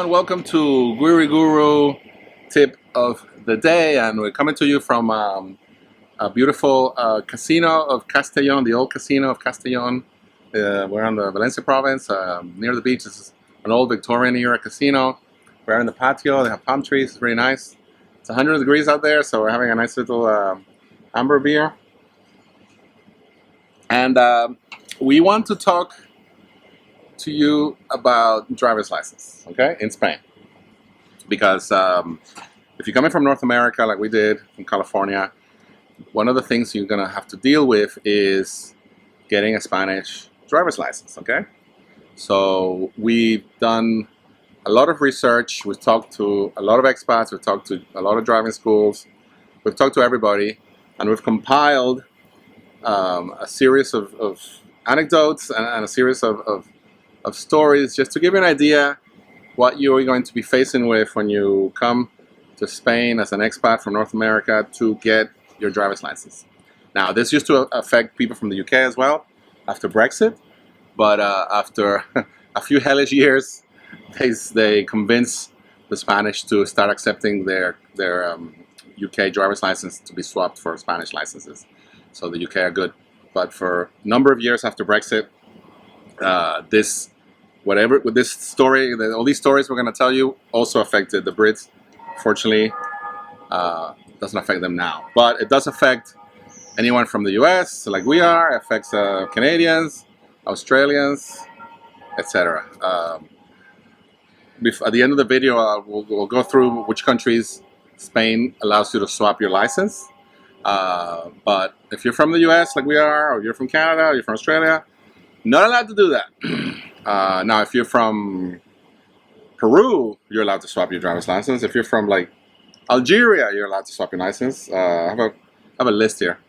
everyone, welcome to Guru Guru tip of the day, and we're coming to you from a beautiful casino of Castellon, the old casino of Castellon. We're on the Valencia province, near the beach. This is an old Victorian era casino. We're in the patio, they have palm trees, it's really nice. It's 100 degrees out there, so we're having a nice little amber beer. And we want to talk to you about driver's license, okay, in Spain. Because if you're coming from North America, like we did from California, one of the things you're gonna have to deal with is getting a Spanish driver's license, okay? So we've done a lot of research, we've talked to a lot of expats, we've talked to a lot of driving schools, we've talked to everybody, and we've compiled a series of anecdotes and a series of stories just to give you an idea what you're going to be facing with when you come to Spain as an expat from North America to get your driver's license. Now, this used to affect people from the UK as well after Brexit, but after a few hellish years, they convinced the Spanish to start accepting their UK driver's license to be swapped for Spanish licenses. So the UK are good. But for a number of years after Brexit, with this story, all these stories we're going to tell you also affected the Brits. Fortunately, doesn't affect them now, but it does affect anyone from the US, like we are. It affects Canadians, Australians, etc. At the end of the video, we'll go through which countries Spain allows you to swap your license. But if you're from the US, like we are, or you're from Canada, or you're from Australia, not allowed to do that. Now, if you're from Peru, you're allowed to swap your driver's license. If you're from like Algeria, you're allowed to swap your license. I have a list here.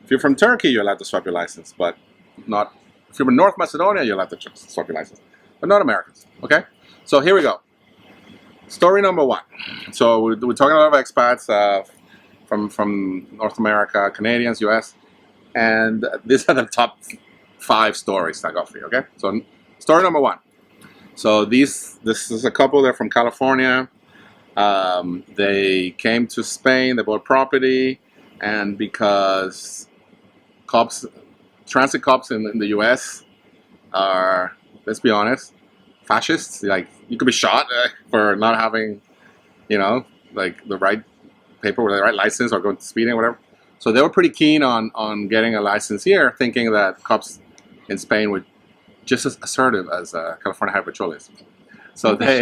If you're from Turkey, you're allowed to swap your license, but not. If you're from North Macedonia, you're allowed to swap your license, but not Americans. Okay, so here we go. Story number one. So we're talking a lot of expats from North America, Canadians, US, and these are the top 5 stories I got for you. Okay, so story number one. So this is a couple. They're from California. They came to Spain. They bought property, and because transit cops in the U.S. are, let's be honest, fascists. Like, you could be shot for not having, like the right paper or the right license or going to speeding or whatever. So they were pretty keen on getting a license here, thinking that cops in Spain were just as assertive as California Highway Patrol is. So they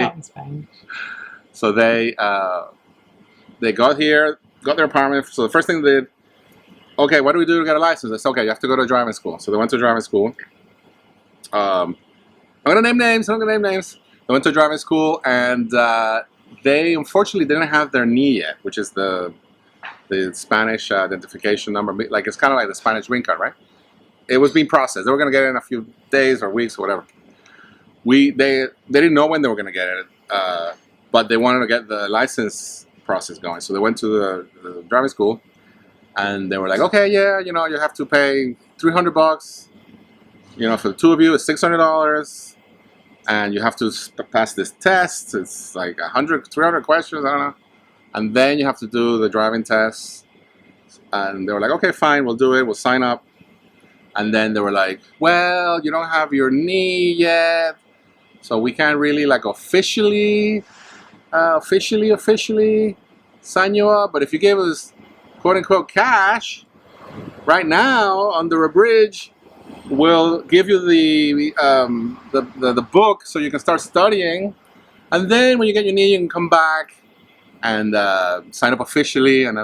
got here, got their apartment. So the first thing they did, okay, what do we do to get a license? They said, okay, you have to go to driving school. So they went to driving school. I'm gonna name names. They went to driving school, and they unfortunately didn't have their NIE yet, which is the Spanish identification number. Like, it's kind of like the Spanish green card, right? It was being processed. They were going to get it in a few days or weeks or whatever. They didn't know when they were going to get it, but they wanted to get the license process going. So they went to the driving school, and they were like, okay, yeah, you have to pay $300. For the two of you, it's $600, and you have to pass this test. It's like 300 questions, I don't know. And then you have to do the driving test. And they were like, okay, fine, we'll do it. We'll sign up. And then they were like, well, you don't have your NIE yet, so we can't really like officially sign you up. But if you gave us quote unquote cash right now under a bridge, we'll give you the book so you can start studying. And then when you get your NIE, you can come back and sign up officially. And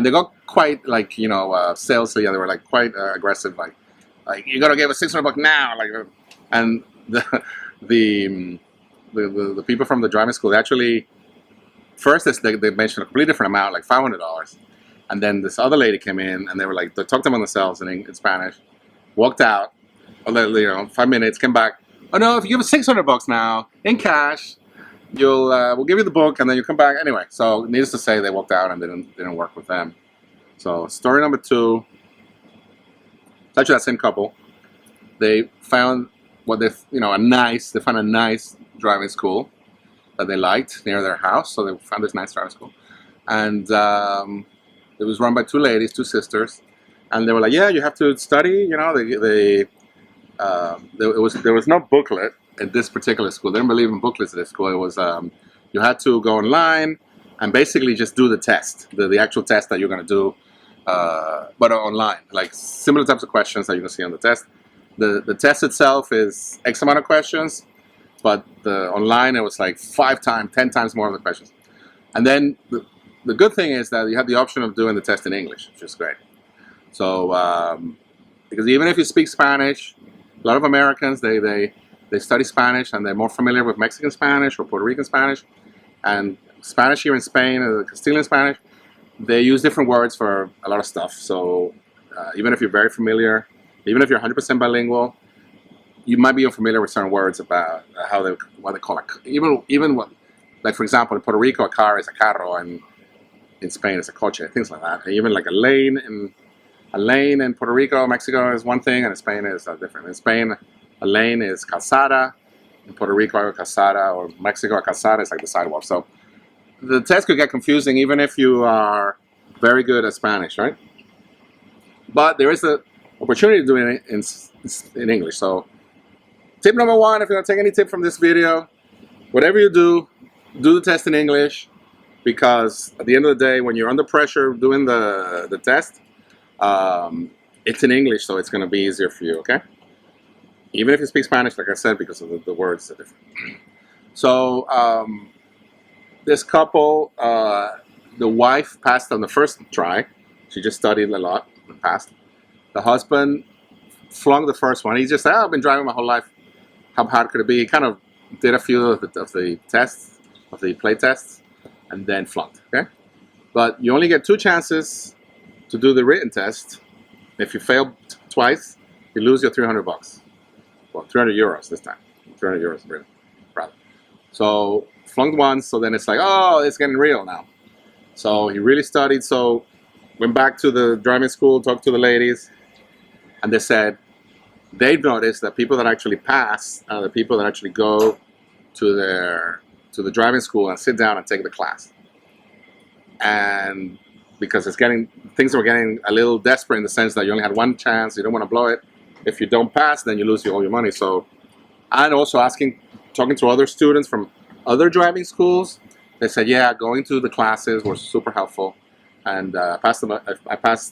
they got quite like salesy, and they were like quite aggressive, like you gotta give us $600 now, and the people from the driving school, they actually first they mentioned a completely different amount, like $500, and then this other lady came in, and they were like, they talked to them on themselves in Spanish, walked out, 5 minutes, came back. Oh no, if you give us $600 now in cash, we'll give you the book, and then you come back anyway. So needless to say, they walked out and didn't work with them. So story number 2. It's actually that same couple. They found a nice driving school, that they liked near their house, so they found this nice driving school. And it was run by two ladies, two sisters, and they were like, "Yeah, you have to study." You know, there was no booklet at this particular school. They didn't believe in booklets at this school. It was you had to go online and basically just do the test, the actual test that you're going to do, but online, like similar types of questions that you can see on the test. The test itself is X amount of questions, but online it was like 5 times, 10 times more of the questions. And then the good thing is that you have the option of doing the test in English, which is great. So because even if you speak Spanish, a lot of Americans they study Spanish and they're more familiar with Mexican Spanish or Puerto Rican Spanish, and Spanish here in Spain, the Castilian Spanish, they use different words for a lot of stuff. So even if you're very familiar, even if you're 100% bilingual, you might be unfamiliar with certain words about what they call it. Even what, like for example, in Puerto Rico, a car is a carro, and in Spain it's a coche, things like that. And even like a lane in Puerto Rico, Mexico is one thing, and in Spain is different. In Spain, a lane is calzada. In Puerto Rico, a calzada, or Mexico, a calzada is like the sidewalk. So the test could get confusing even if you are very good at Spanish, right? But there is an opportunity to do it in English. So tip number 1, if you're going to take any tip from this video, whatever you do the test in English, because at the end of the day, when you're under pressure doing the test, it's in English, so it's going to be easier for you, okay? Even if you speak Spanish, like I said, because of the words are different. So this couple, the wife passed on the first try. She just studied a lot and passed. The husband flunked the first one. He just said, "Oh, I've been driving my whole life. How hard could it be?" He kind of did a few of the tests, of the play tests, and then flunked, okay? But you only get 2 chances to do the written test. If you fail twice, you lose your $300. Well, 300 euros this time. 300 euros, really, rather. So flunked once, so then it's like, oh, it's getting real now. So he really studied. So went back to the driving school, talked to the ladies, and they said they've noticed that people that actually pass are the people that actually go to the driving school and sit down and take the class. And because things were getting a little desperate in the sense that you only had one chance, you don't want to blow it. If you don't pass, then you lose all your money. So, and also talking to other students from other driving schools, they said, yeah, going to the classes was super helpful. And I passed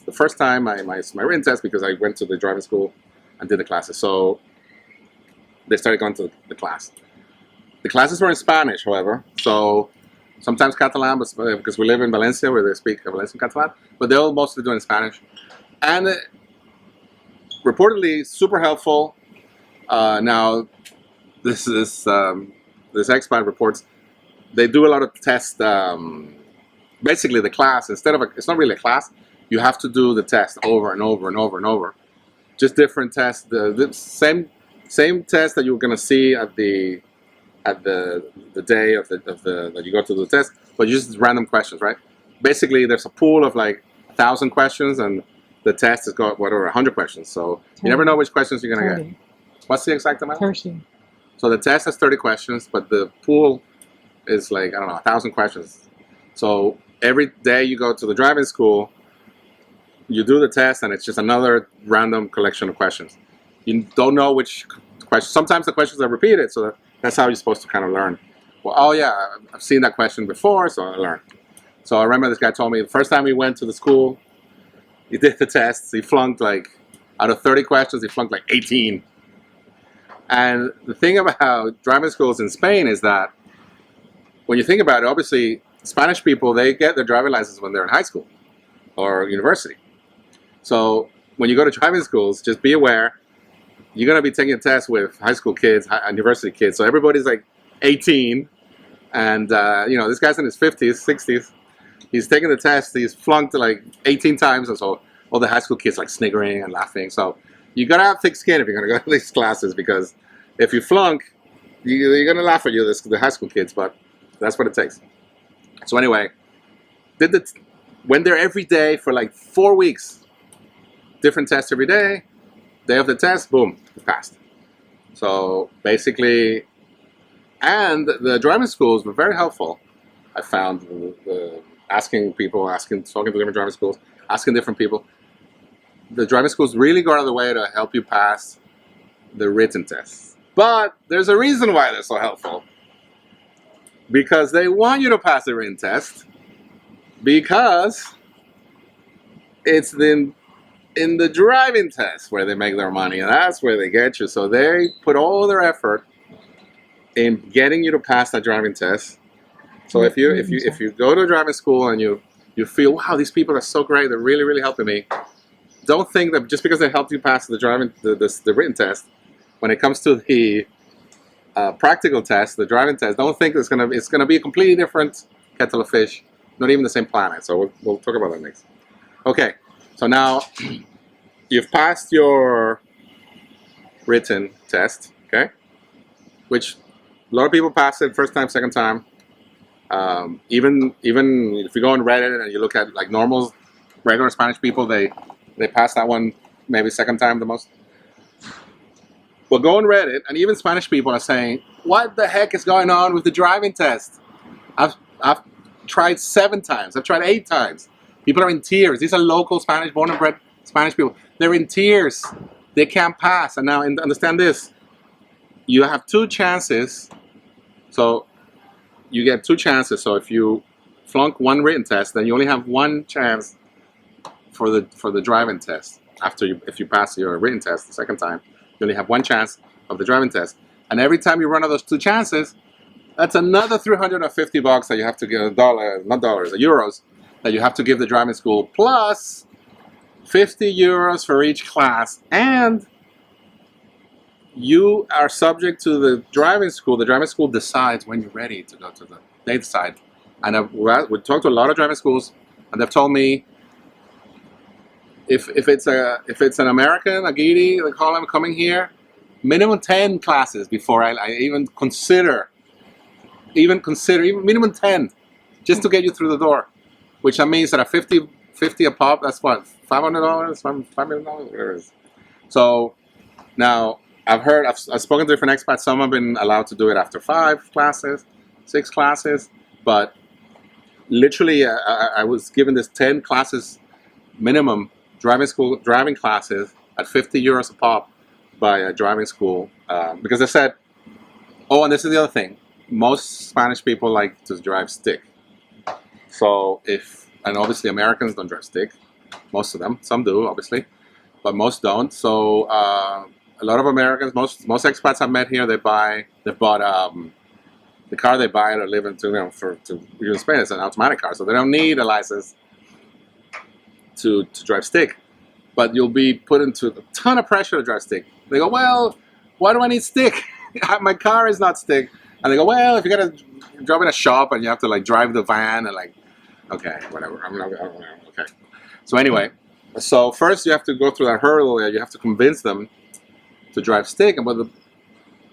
the first time my written test because I went to the driving school and did the classes. So they started going to the class. The classes were in Spanish, however. So sometimes Catalan, because we live in Valencia where they speak Valencian Catalan, but they'll mostly do it in Spanish. And reportedly super helpful. Now, this Expat reports they do a lot of tests. Basically, the class it's not really a class. You have to do the test over and over and over and over. Just different tests. The same test that you're going to see at the day of that you go to the test, but just random questions, right? Basically, there's a pool of like 1,000 questions, and the test has got whatever 100 questions. So 30. You never know which questions you're gonna 30. Get. What's the exact amount? 30. So the test has 30 questions, but the pool is like 1,000 questions. So every day you go to the driving school, you do the test, and it's just another random collection of questions. You don't know which question. Sometimes the questions are repeated, so that's how you're supposed to kind of learn. Well, oh yeah, I've seen that question before, so I learned. So I remember this guy told me the first time he went to the school, he did the tests, he flunked like, out of 30 questions, he flunked like 18. And the thing about driving schools in Spain is that when you think about it, obviously Spanish people, they get their driving license when they're in high school or university. So when you go to driving schools, just be aware, you're going to be taking a test with high school kids, university kids. So everybody's like 18, and this guy's in his 50s, 60s. He's taking the test. He's flunked like 18 times, and so all the high school kids like sniggering and laughing. So you got to have thick skin if you're going to go to these classes, because if you flunk, you're going to laugh at you, the high school kids, but that's what it takes. So anyway, went there every day for like 4 weeks. Different tests every day. Day of the test, boom, passed. So basically, And the driving schools were very helpful. I found asking people, talking to different driving schools, asking different people. The driving schools really go out of the way to help you pass the written tests. But there's a reason why they're so helpful. Because they want you to pass the written test. Because it's in the driving test where they make their money, and that's where they get you. So they put all their effort in getting you to pass that driving test. So if you go to a driving school and you feel, wow, these people are so great, they're really, really helping me. Don't think that just because they helped you pass the written test, when it comes to the practical test, the driving test, don't think it's gonna be a completely different kettle of fish, not even the same planet. So we'll talk about that next. Okay, so now you've passed your written test, okay? Which a lot of people pass it first time, second time. Even if you go on Reddit and you look at like regular Spanish people, they pass that one maybe second time the most. Well, go on Reddit, and even Spanish people are saying, what the heck is going on with the driving test? I've tried 7 times. I've tried 8 times. People are in tears. These are local Spanish, born and bred Spanish people. They're in tears. They can't pass. And now, understand this. You have 2 chances. So you get 2 chances. So if you flunk one written test, then you only have 1 chance for the driving test. If you pass your written test the second time, you only have 1 chance of the driving test. And every time you run out of those 2 chances, that's another $350 that you have to give, euros, that you have to give the driving school, plus 50 euros for each class. And you are subject to the driving school. The driving school decides when you're ready to go to they decide. And we talked to a lot of driving schools, and they've told me if it's an American, a Guidi, they call him, coming here, minimum 10 classes before I even consider minimum 10 just to get you through the door, which that means that a 50 a pop, that's what, $500, $5 million, whatever it is. So now I've spoken to different expats. Some have been allowed to do it after 5 classes, 6 classes, but literally I was given this 10 classes minimum driving classes at 50 euros a pop by a driving school, because they said, oh, and this is the other thing, most Spanish people like to drive stick. So and obviously Americans don't drive stick, most of them. Some do, obviously, but most don't. So a lot of Americans, most expats I've met here, they've bought the car they buy to live into, to use in Spain, it's an automatic car, so they don't need a license to drive stick. But you'll be put into a ton of pressure to drive stick. They go, well, why do I need stick? My car is not stick. And they go, well, if you gotta drive in a shop and you have to like drive the van and like, okay, whatever. Okay. So anyway, so first you have to go through that hurdle. You have to convince them to drive stick, but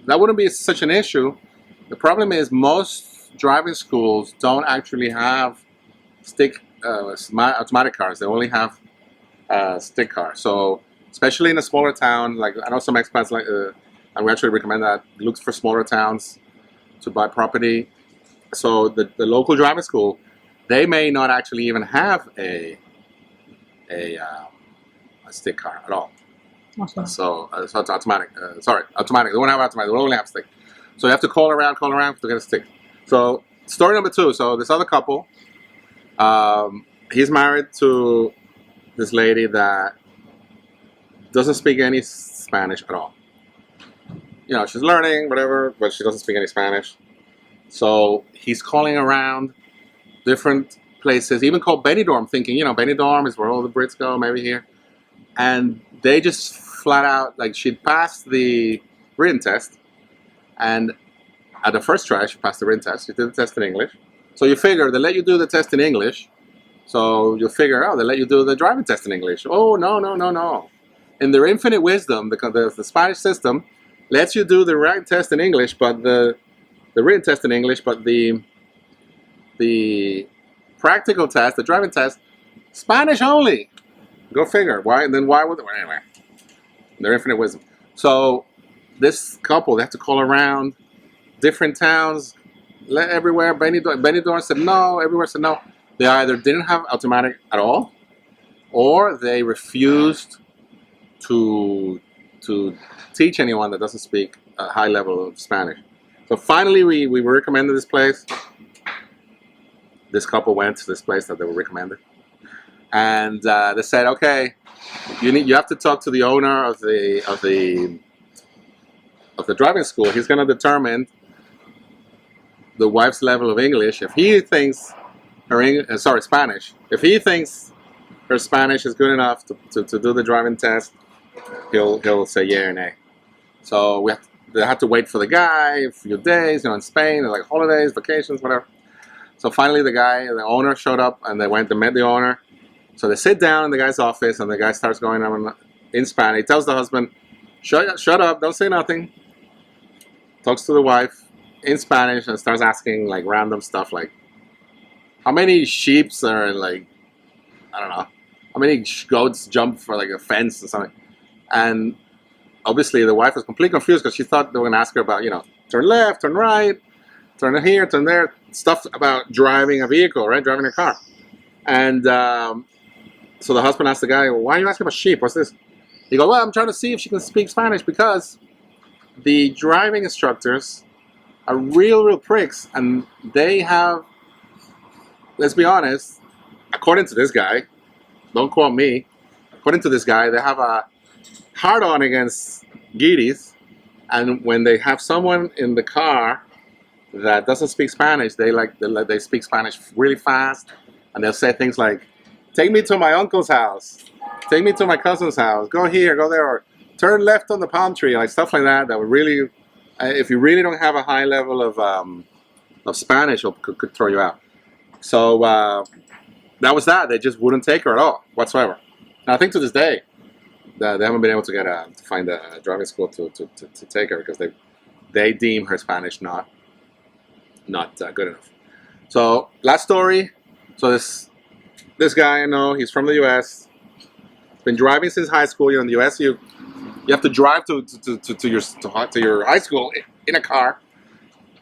that wouldn't be such an issue. The problem is most driving schools don't actually have stick automatic cars. They only have stick cars. So especially in a smaller town, like I know some expats and we actually recommend that, look for smaller towns to buy property. So the local driving school, they may not actually even have a stick car at all. Awesome. So it's automatic. Automatic. They won't have automatic. They only have stick. So you have to call around to get a stick. So story number 2. So this other couple, he's married to this lady that doesn't speak any Spanish at all. She's learning, whatever, but she doesn't speak any Spanish. So he's calling around different places, even called Benidorm, thinking, Benidorm is where all the Brits go, maybe here. And they just flat out, like, she'd passed the written test, and at the first try, she passed the written test. She did the test in English. So you figure they let you do the test in English. So you figure, they let you do the driving test in English. Oh, no. In their infinite wisdom, the Spanish system lets you do the written test in English, but the written test in English, but the practical test, the driving test, Spanish only. Go figure. Why? And then why would they? Well, anyway, their infinite wisdom. So this couple, they have to call around different towns, everywhere. Benidorm said no. Everywhere said no. They either didn't have automatic at all, or they refused to teach anyone that doesn't speak a high level of Spanish. So finally, we were recommended this place. This couple went to this place that they were recommended, and they said, "Okay, you have to talk to the owner of the driving school. He's going to determine the wife's level of English. If he thinks Spanish. If he thinks her Spanish is good enough to do the driving test, he'll say yeah or nay." So they had to wait for the guy a few days, in Spain, like holidays, vacations, whatever. So finally, the owner showed up, and they met the owner. So they sit down in the guy's office, and the guy starts going on in Spanish. He tells the husband, shut up, don't say nothing. Talks to the wife in Spanish and starts asking like random stuff like, how many sheeps are like, I don't know, how many goats jump for like a fence or something. And obviously the wife was completely confused because she thought they were going to ask her about, turn left, turn right, turn here, turn there, stuff about driving a vehicle, right? Driving a car. And so the husband asked the guy, well, why are you asking about sheep? What's this? He goes, well, I'm trying to see if she can speak Spanish because the driving instructors are real pricks, and they have, let's be honest, according to this guy, don't quote me, according to this guy, they have a hard-on against guiris, and when they have someone in the car that doesn't speak Spanish, they speak Spanish really fast, and they'll say things like, take me to my uncle's house, take me to my cousin's house, go here, go there, or turn left on the palm tree, like stuff like that. That would really, if you really don't have a high level of Spanish, it could throw you out. So that was that. They just wouldn't take her at all whatsoever. And I think to this day, they haven't been able to find a driving school to take her because they deem her Spanish not good enough. So last story. So this guy I know, he's from the U.S. Been driving since high school. In the U.S., you have to drive to your high school in a car.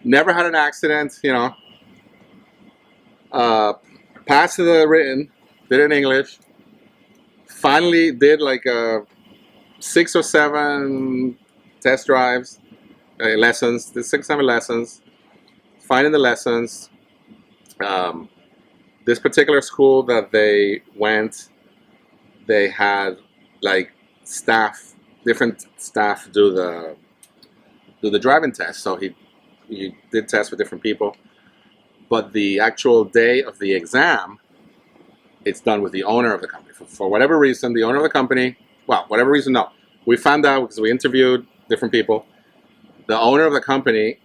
Never had an accident. Passed the written, did it in English. Finally did like 6 or 7 test drives, lessons. Did 6 or 7 lessons. Finding the lessons. This particular school that they went, they had like different staff do the driving test. So he did tests with different people, but the actual day of the exam, it's done with the owner of the company. For whatever reason, the owner of the company, whatever reason, no. We found out because we interviewed different people. The owner of the company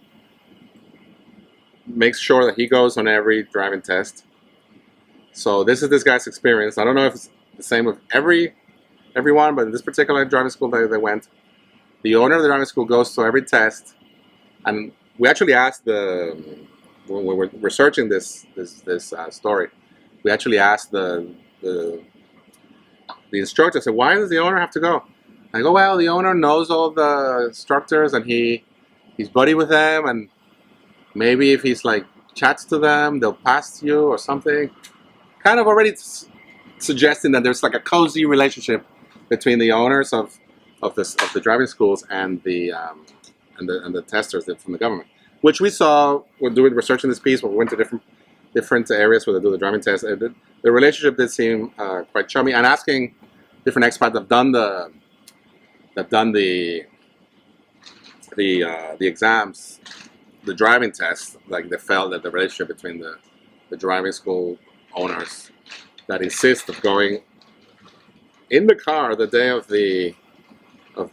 makes sure that he goes on every driving test. So this is this guy's experience. I don't know if it's the same with everyone, but in this particular driving school that they went, the owner of the driving school goes to every test. And we actually asked when we were researching this story, we actually asked the instructor, said, why does the owner have to go? I go, well, the owner knows all the instructors and he's buddy with them, and maybe if he's like chats to them, they'll pass you or something. Kind of already suggesting that there's like a cozy relationship between the owners of the driving schools and the testers from the government, which we saw when doing research in this piece. When we went to different areas where they do the driving test, the relationship did seem quite chummy. And asking different expats that have done the exams, the driving test, like they felt that the relationship between the driving school owners that insist of going in the car the day of the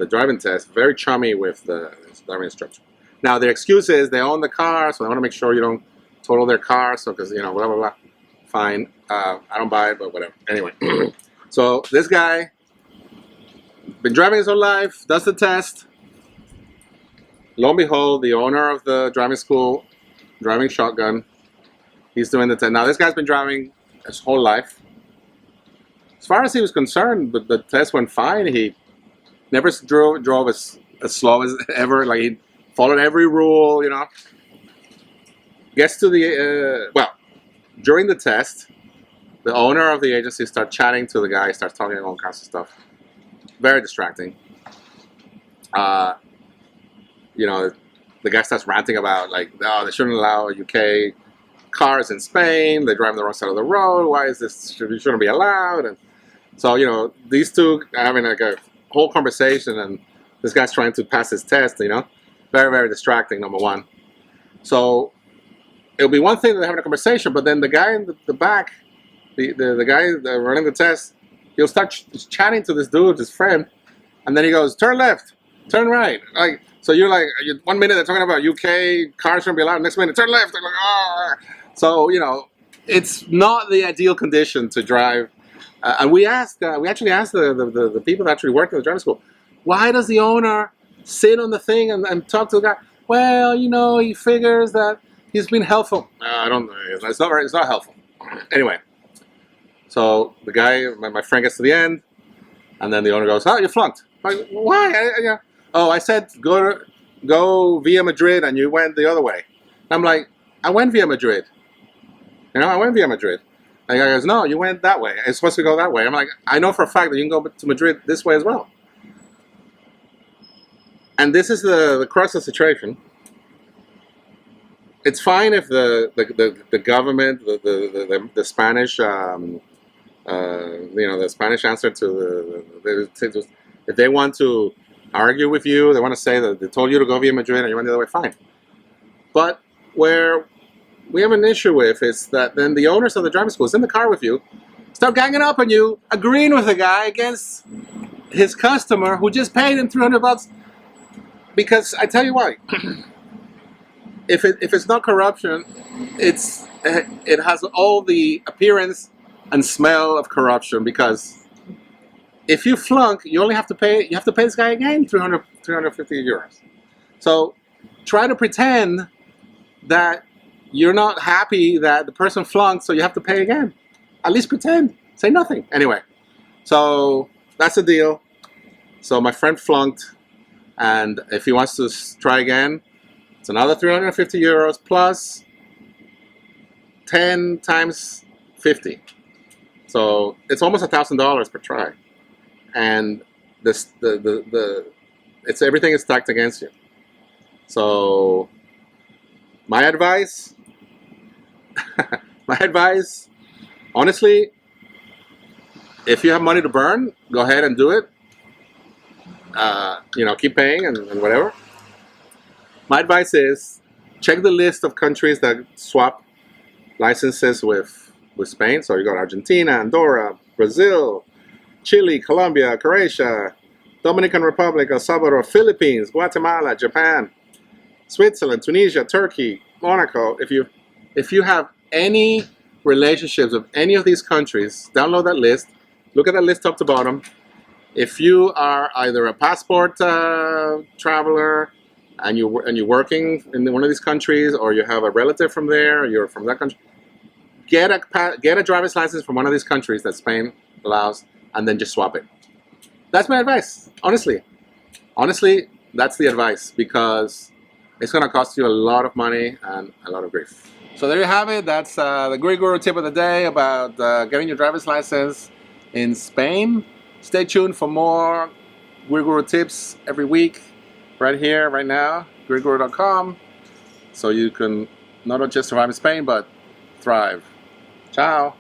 driving test, very chummy with the driving instructor. Now their excuse is they own the car, so they want to make sure you don't total their car, so because blah blah blah. Fine, I don't buy it, but whatever. Anyway, so this guy been driving his whole life, does the test. Lo and behold, the owner of the driving school, driving shotgun, he's doing the test. Now this guy's been driving his whole life. As far as he was concerned, but the test went fine. He never drove as slow as ever. Like he'd followed every rule, you know. Gets to the, well, during the test, the owner of the agency starts chatting to the guy, starts talking all kinds of stuff. Very distracting. You know, the guy starts ranting about, like, oh, they shouldn't allow UK cars in Spain, they drive on the wrong side of the road, why is this, shouldn't be allowed? And so, you know, these two are having like a whole conversation, and this guy's trying to pass his test, you know. Very, very distracting, number one. So it'll be one thing that they're having a conversation, but then the guy in the back, the guy running the test, he'll start chatting to this dude, his friend, and then he goes, turn left, turn right. Like, so you're like, 1 minute they're talking about UK cars shouldn't be allowed, next minute turn left. They're like, ah. So, you know, it's not the ideal condition to drive. And we actually asked the people that actually work in the driving school, why does the owner sit on the thing and talk to the guy? Well, you know, he figures that he's been helpful. I don't. It's not helpful. Anyway, so the guy, my friend, gets to the end, and then the owner goes, "Oh, you flunked. Like, why? Oh, I said go via Madrid, and you went the other way." And I'm like, I went via Madrid. You know, I went via Madrid. And the guy goes, "No, you went that way. It's supposed to go that way." I'm like, I know for a fact that you can go to Madrid this way as well. And this is the crux of the situation. It's fine if the government, the Spanish, you know, the Spanish answer to if they want to argue with you, they want to say that they told you to go via Madrid and you went the other way, fine. But where we have an issue with is that then the owners of the driving schools in the car with you start ganging up on you, agreeing with the guy against his customer who just paid him $300. Because I tell you why. If it's not corruption, it has all the appearance and smell of corruption. Because if you flunk, you have to pay this guy again 350 euros. So try to pretend that you're not happy that the person flunked, so you have to pay again. At least pretend. Say nothing. Anyway, so that's the deal. So my friend flunked, and if he wants to try again, it's another 350 euros plus 10 times 50. So it's almost $1,000 per try. And it's everything is stacked against you. So my advice, honestly, if you have money to burn, go ahead and do it. You know, keep paying and whatever. My advice is check the list of countries that swap licenses with Spain. So you got Argentina, Andorra, Brazil, Chile, Colombia, Croatia, Dominican Republic, El Salvador, Philippines, Guatemala, Japan, Switzerland, Tunisia, Turkey, Monaco. If you have any relationships with any of these countries, download that list. Look at that list top to bottom. If you are either a passport traveler and you're working in one of these countries, or you have a relative from there, or you're from that country, get a driver's license from one of these countries that Spain allows, and then just swap it. That's my advice, honestly. Honestly, that's the advice, because it's going to cost you a lot of money and a lot of grief. So there you have it. That's the Greek Guru tip of the day about getting your driver's license in Spain. Stay tuned for more Greek Guru tips every week, right here, right now, GreekGuru.com, so you can not just survive in Spain, but thrive. Ciao.